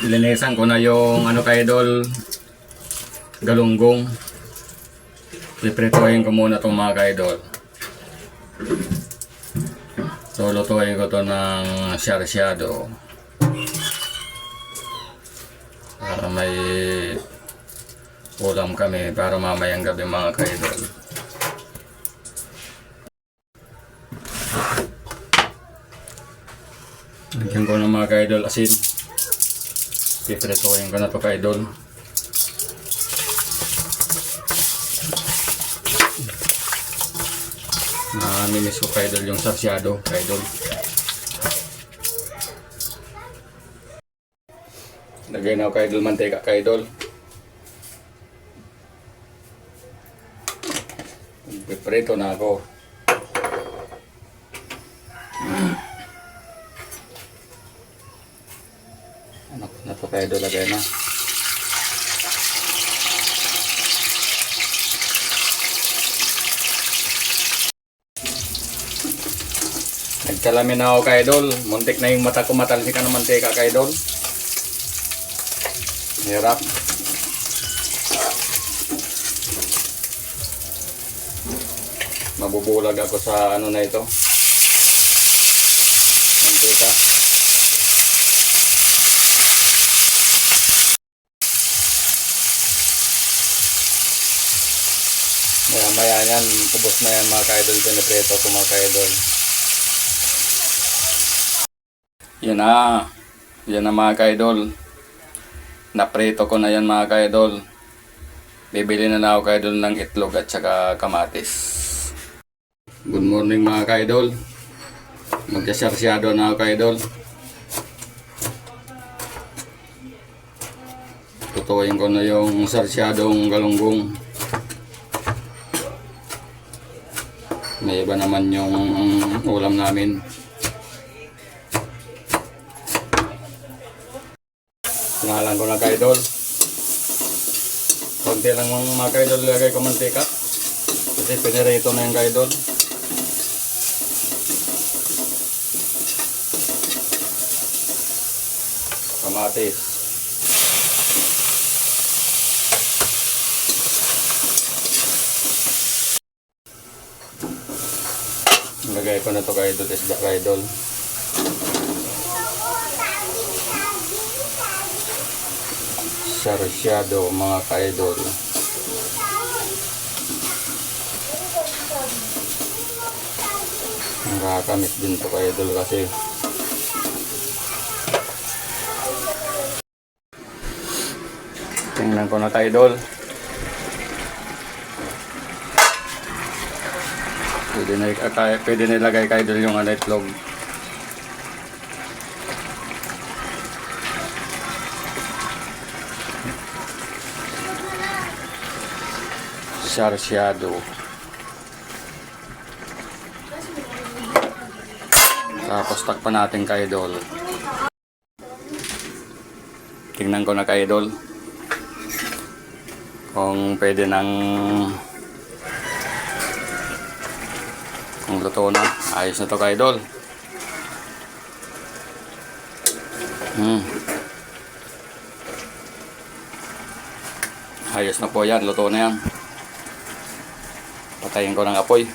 Linisan ko na yung ano ka idol, galunggong. Piprituhin ko muna itong mga ka-idol. So lutuin ko to ng sarsyado para may ulam kami para mamayang gabi mga ka-idol. Lagyan ko ng mga ka-idol asin. Piprituhin ko na to ka-idol. Namimiss ko ka-idol yung sarsyado ka-idol. Lagay na ako ka-idol mantika ka-idol. Piprito na ako. Ano na to ka-idol, lagay na. Nagkalamin na ako ka-idol. Muntik na yung mata ko matalsikan ng mantika ka-idol. Hirap. Mabubulag ako sa ano na ito. Mantika. Maya yan, ubos na yan mga ka-idol. Pinipreto ko mga ka-idol. Yan na mga ka-idol. Naprito ko na yan mga ka-idol. Bibili na ako ka-idol ng itlog at saka kamatis. Good morning mga ka-idol. Magkasarsyado na ako ka-idol. Tutuin ko na yung sarsyadong galunggong. May iba naman yung ulam namin. Nahalan ko na ka-idol. Konti lang mga ka-idol lagay ko mantika. Kasi pinirito na yung ka-idol. Kamatis. Lagay ko na to ka-idol, isda ka-idol. Sarsyado mga ka-idol. Nakakamiss din to ka-idol kasi tingnan ko na ka-idol. Pwede na ilagay ka-idol yung itlog. Sarsyado. Tapos takpan natin ka-idol. Tingnan ko na ka-idol kung pwede nang kung luto na. Ayos na to ka-idol. Ayos na po yan. Luto na yan. Patayin ko ng apoy.